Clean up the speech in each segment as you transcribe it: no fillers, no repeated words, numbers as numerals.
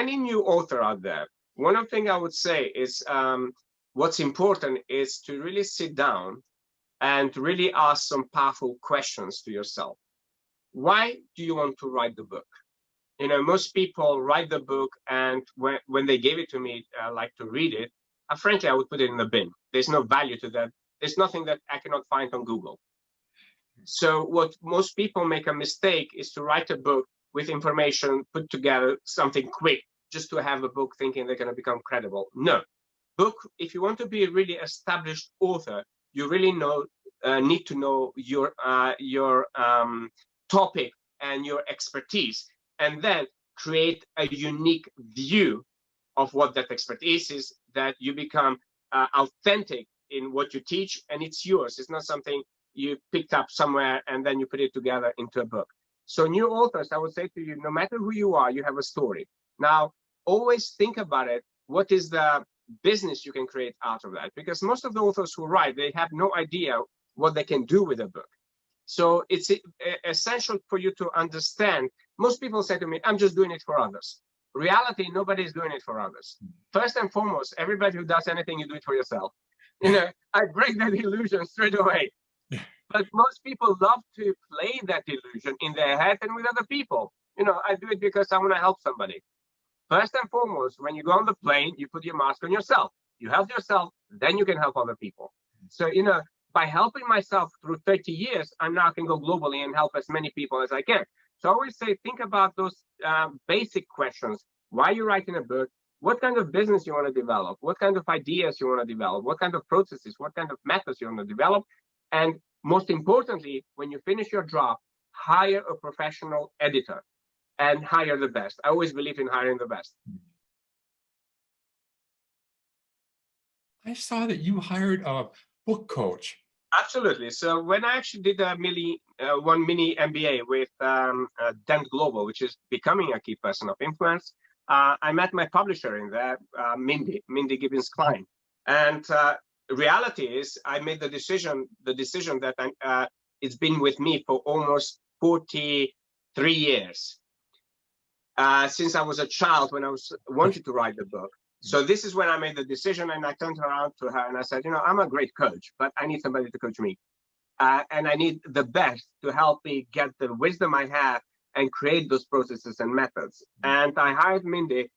any new author out there, one of the things I would say is what's important is to really sit down and really ask some powerful questions to yourself. Why do you want to write the book? You know, most people write the book, and when they gave it to me, like to read it, frankly, I would put it in the bin. There's no value to that. There's nothing that I cannot find on Google. So what most people make a mistake is to write a book with information put together, something quick, just to have a book thinking they're going to become credible. No. Book, if you want to be a really established author, you really need to know your topic and your expertise, and then create a unique view of what that expertise is, that you become authentic in what you teach, and it's yours. It's not something you picked up somewhere and then you put it together into a book. So new authors, I would say to you, no matter who you are, you have a story. Now, always think about it. What is the business you can create out of that? Because most of the authors who write, they have no idea what they can do with a book. So it's essential for you to understand. Most people say to me, I'm just doing it for others. Reality, nobody is doing it for others. First and foremost, everybody who does anything, you do it for yourself. You know, I break that illusion straight away. But most people love to play that illusion in their head and with other people. You know, I do it because I want to help somebody. First and foremost, when you go on the plane, you put your mask on yourself. You help yourself, then you can help other people. So, you know, by helping myself through 30 years, I now can go globally and help as many people as I can. So I always say, think about those basic questions. Why are you writing a book? What kind of business you want to develop? What kind of ideas you want to develop? What kind of processes? What kind of methods you want to develop? And most importantly, when you finish your draft, hire a professional editor and hire the best. I always believe in hiring the best. I saw that you hired a book coach. Absolutely. So when I actually did one mini MBA with Dent Global, which is becoming a key person of influence, I met my publisher in there, Mindy Gibbons-Klein. And reality is, I made the decision that it's been with me for almost 43 years. Since I was a child, when I wanted to write the book. So this is when I made the decision, and I turned around to her and I said, you know, I'm a great coach, but I need somebody to coach me. And I need the best to help me get the wisdom I have and create those processes and methods. And I hired Mindy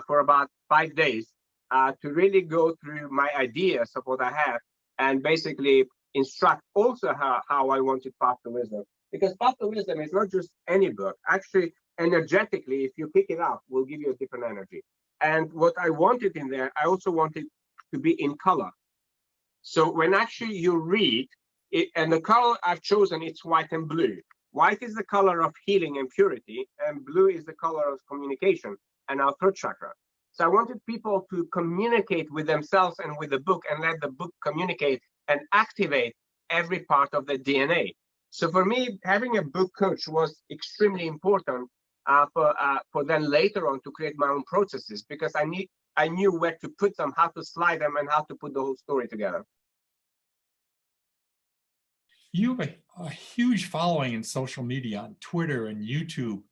for about 5 days to really go through my ideas of what I have and basically instruct also her how I wanted Path to Wisdom. Because Path to Wisdom is not just any book. Actually, energetically, if you pick it up, will give you a different energy. And what I wanted in there, I also wanted to be in color. So when actually you read it, and the color I've chosen, it's white and blue. White is the color of healing and purity, and blue is the color of communication and our third chakra. So I wanted people to communicate with themselves and with the book, and let the book communicate and activate every part of the DNA. So for me, having a book coach was extremely important for then later on to create my own processes, because I knew where to put them, how to slide them, and how to put the whole story together. You have a huge following in social media, on Twitter and YouTube,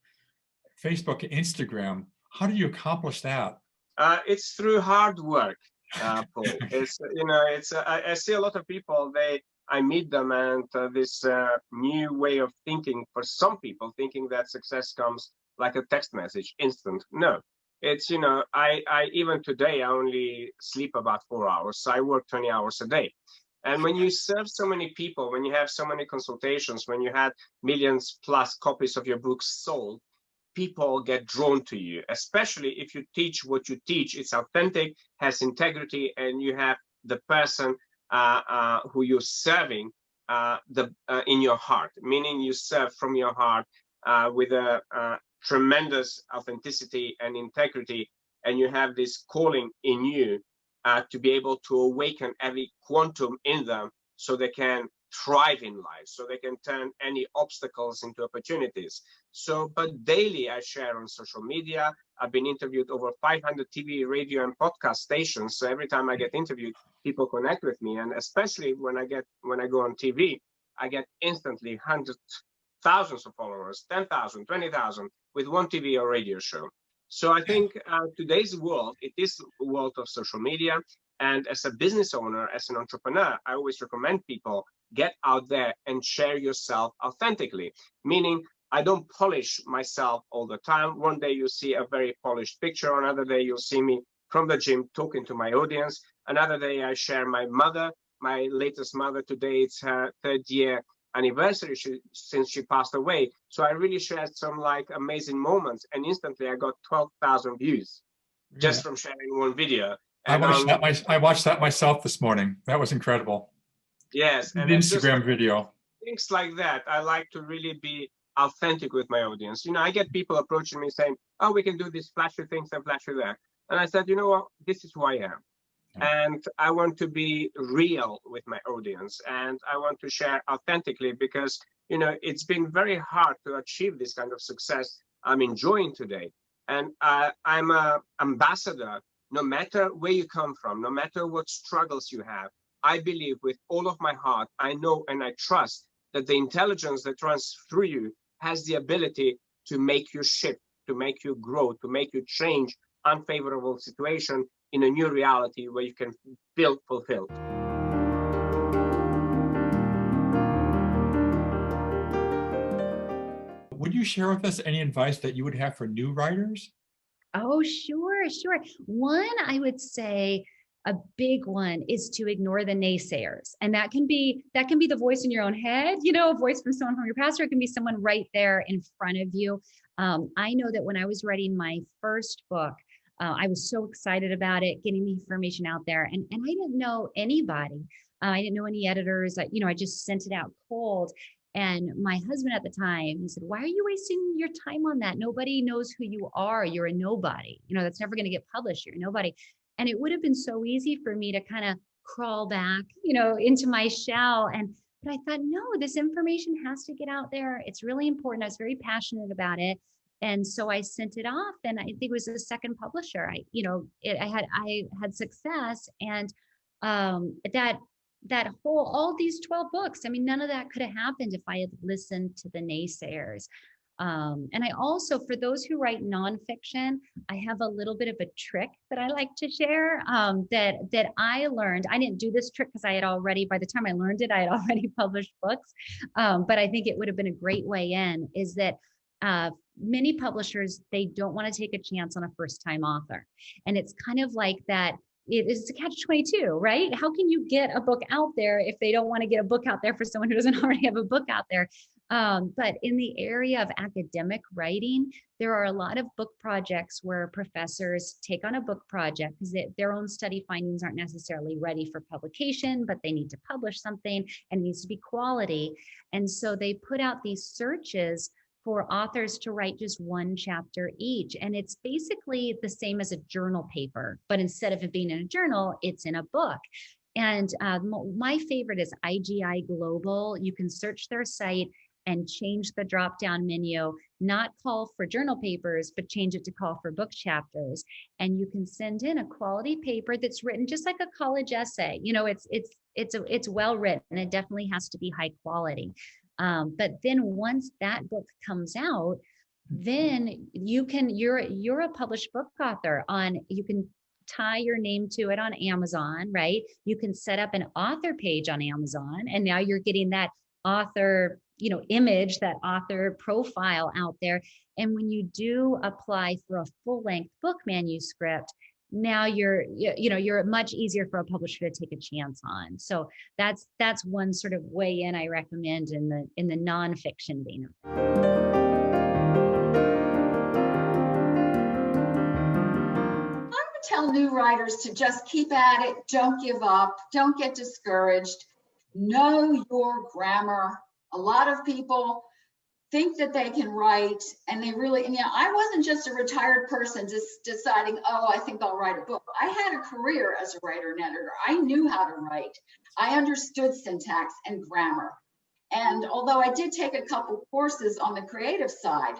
Facebook, and Instagram. How did you accomplish that? It's through hard work, Paul. It's, you know, it's I see a lot of people, I meet them, and this new way of thinking for some people, thinking that success comes like a text message, instant. No, it's, you know, I even today, I only sleep about 4 hours. So I work 20 hours a day. And when you serve so many people, when you have so many consultations, when you had millions plus copies of your books sold, people get drawn to you, especially if you teach what you teach. It's authentic, has integrity, and you have the person who you're serving in your heart, meaning you serve from your heart with a tremendous authenticity and integrity, and you have this calling in you to be able to awaken every quantum in them so they can thrive in life, so they can turn any obstacles into opportunities. So, but daily I share on social media. I've been interviewed over 500 TV, radio, and podcast stations. So every time I get interviewed, people connect with me, and especially when I go on TV, I get instantly hundreds, thousands of followers, 10,000, 20,000 with one TV or radio show. So I think today's world, it is a world of social media. And as a business owner, as an entrepreneur, I always recommend people get out there and share yourself authentically, meaning I don't polish myself all the time. One day you'll see a very polished picture. Another day you'll see me from the gym talking to my audience. Another day I share my mother, my latest mother. Today it's her 3rd year anniversary since she passed away. So I really shared some like amazing moments, and instantly I got 12,000 views just from sharing one video. And I watched that myself this morning. That was incredible. Yes, the and Instagram video. Things like that. I like to really be authentic with my audience. You know, I get people approaching me saying, "Oh, we can do these flashy things and flashy that," and I said, "You know what? This is who I am." And I want to be real with my audience, and I want to share authentically, because, you know, it's been very hard to achieve this kind of success I'm enjoying today. And I'm an ambassador, no matter where you come from, no matter what struggles you have. I believe with all of my heart, I know and I trust that the intelligence that runs through you has the ability to make you shift, to make you grow, to make you change unfavorable situation in a new reality where you can feel fulfilled. Would you share with us any advice that you would have for new writers? Oh, sure, sure. One, I would say a big one is to ignore the naysayers. And that can be the voice in your own head, you know, a voice from someone from your past, or it can be someone right there in front of you. I know that when I was writing my first book, I was so excited about it, getting the information out there. And I didn't know anybody. I didn't know any editors. I just sent it out cold. And my husband at the time, he said, "Why are you wasting your time on that? Nobody knows who you are. You're a nobody. You know, that's never going to get published. You're a nobody." And it would have been so easy for me to kind of crawl back, you know, into my shell. But I thought, no, this information has to get out there. It's really important. I was very passionate about it. And so I sent it off, and I think it was the second publisher. I had success, and all these 12 books, I mean, none of that could have happened if I had listened to the naysayers. And I also, for those who write nonfiction, I have a little bit of a trick that I like to share that I learned. I didn't do this trick because by the time I learned it, I had already published books. But I think it would have been a great way in, is that many publishers, they don't want to take a chance on a first-time author. And it's kind of like that. It is a catch-22, right? How can you get a book out there if they don't want to get a book out there for someone who doesn't already have a book out there? But in the area of academic writing, there are a lot of book projects where professors take on a book project because their own study findings aren't necessarily ready for publication, but they need to publish something and it needs to be quality. And so they put out these searches for authors to write just one chapter each. And it's basically the same as a journal paper, but instead of it being in a journal, it's in a book. And my favorite is IGI Global. You can search their site and change the drop-down menu, not call for journal papers, but change it to call for book chapters. And you can send in a quality paper that's written just like a college essay. You know, it's well written, and it definitely has to be high quality. But then once that book comes out, then you're a published book author you can tie your name to it on Amazon, right? You can set up an author page on Amazon, and now you're getting that author, you know, image, that author profile out there. And when you do apply for a full-length book manuscript, now you're much easier for a publisher to take a chance on. So that's one sort of way in I recommend in the nonfiction vein. I would tell new writers to just keep at it, don't give up, don't get discouraged, know your grammar. A lot of people think that they can write, and they really, and I wasn't just a retired person just deciding, oh, I think I'll write a book. I had a career as a writer and editor. I knew how to write. I understood syntax and grammar. And although I did take a couple courses on the creative side,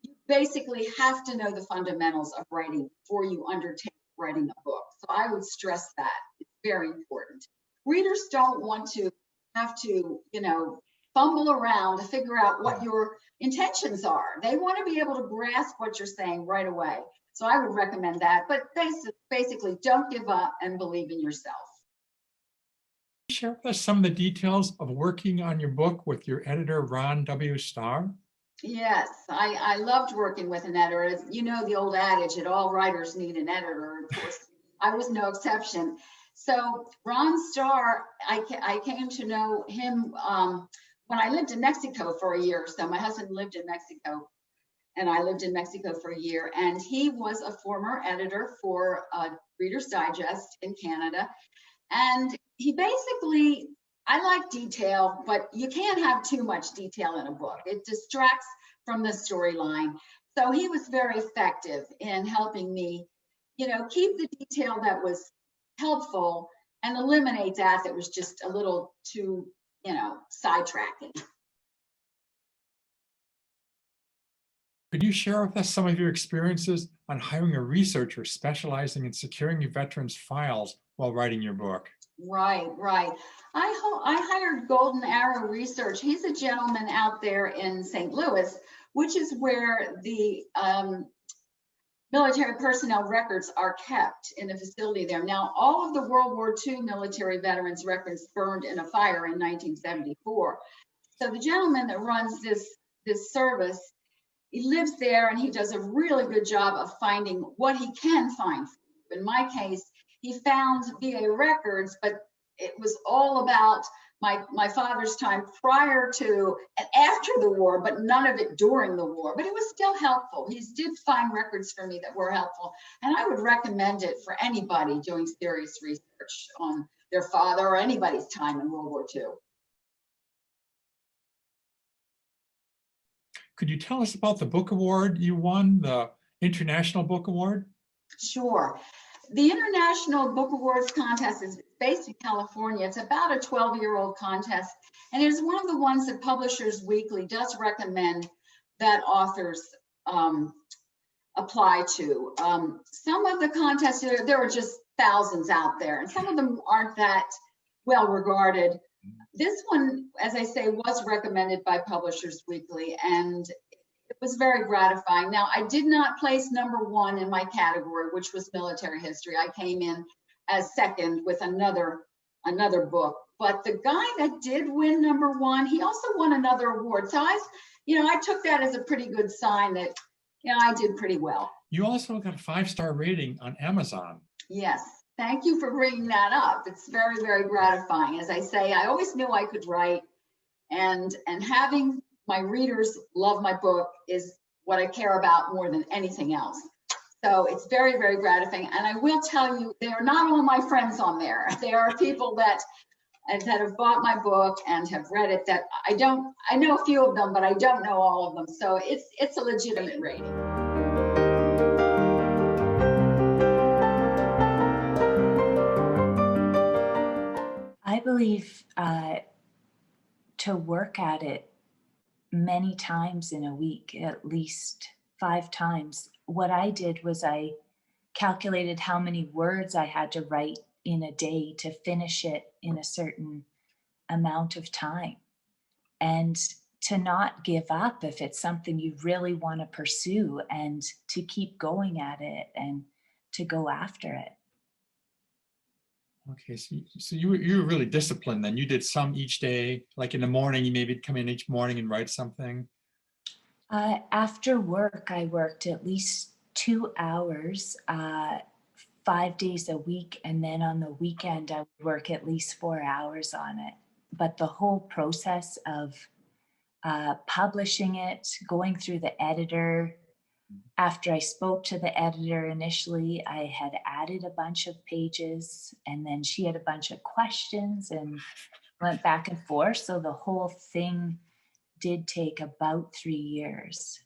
you basically have to know the fundamentals of writing before you undertake writing a book. So I would stress that. It's very important. Readers don't want to have to, fumble around to figure out what your intentions are. They want to be able to grasp what you're saying right away. So I would recommend that. But basically, don't give up and believe in yourself. Share with us some of the details of working on your book with your editor, Ron W. Starr. Yes, I loved working with an editor. As you know, the old adage that all writers need an editor. Of course, I was no exception. So Ron Starr, I came to know him when I lived in Mexico for a year or so. My husband lived in Mexico, and I lived in Mexico for a year. And he was a former editor for Reader's Digest in Canada. And he basically, I like detail, but you can't have too much detail in a book. It distracts from the storyline. So he was very effective in helping me, you know, keep the detail that was helpful and eliminate that was just a little too, you know, sidetracking. Could you share with us some of your experiences on hiring a researcher specializing in securing your veterans' files while writing your book? Right. I hired Golden Arrow Research. He's a gentleman out there in St. Louis, which is where the military personnel records are kept in a facility there. Now, all of the World War II military veterans records burned in a fire in 1974. So the gentleman that runs this service, he lives there and he does a really good job of finding what he can find. In my case, he found VA records, but it was all about my father's time prior to and after the war, but none of it during the war. But it was still helpful. He did find records for me that were helpful, and I would recommend it for anybody doing serious research on their father or anybody's time in World War II. Could you tell us about the book award you won, the International Book Award? Sure. The International Book Awards contest is based in California. It's about a 12-year-old contest, and it is one of the ones that Publishers Weekly does recommend that authors apply to. Some of the contests, there are just thousands out there, and some of them aren't that well regarded. This one, as I say, was recommended by Publishers Weekly, and it was very gratifying. Now, I did not place #1 in my category, which was military history. I came in as second with another book. But the guy that did win #1, he also won another award. So I took that as a pretty good sign that, I did pretty well. You also got a 5-star rating on Amazon. Yes. Thank you for bringing that up. It's very, very gratifying. As I say, I always knew I could write, and having my readers love my book is what I care about more than anything else. So it's very, very gratifying. And I will tell you, they are not all my friends on there. There are people that have bought my book and have read it that I know a few of them, but I don't know all of them. So it's a legitimate rating. I believe to work at it many times in a week, at least 5 times. What I did was I calculated how many words I had to write in a day to finish it in a certain amount of time. And to not give up if it's something you really want to pursue, and to keep going at it and to go after it. Okay, so you were really disciplined then. You did some each day, like in the morning, you maybe come in each morning and write something. After work, I worked at least 2 hours, 5 days a week. And then on the weekend, I would work at least 4 hours on it. But the whole process of publishing it, going through the editor, after I spoke to the editor initially, I had added a bunch of pages, and then she had a bunch of questions and went back and forth. So the whole thing did take about 3 years.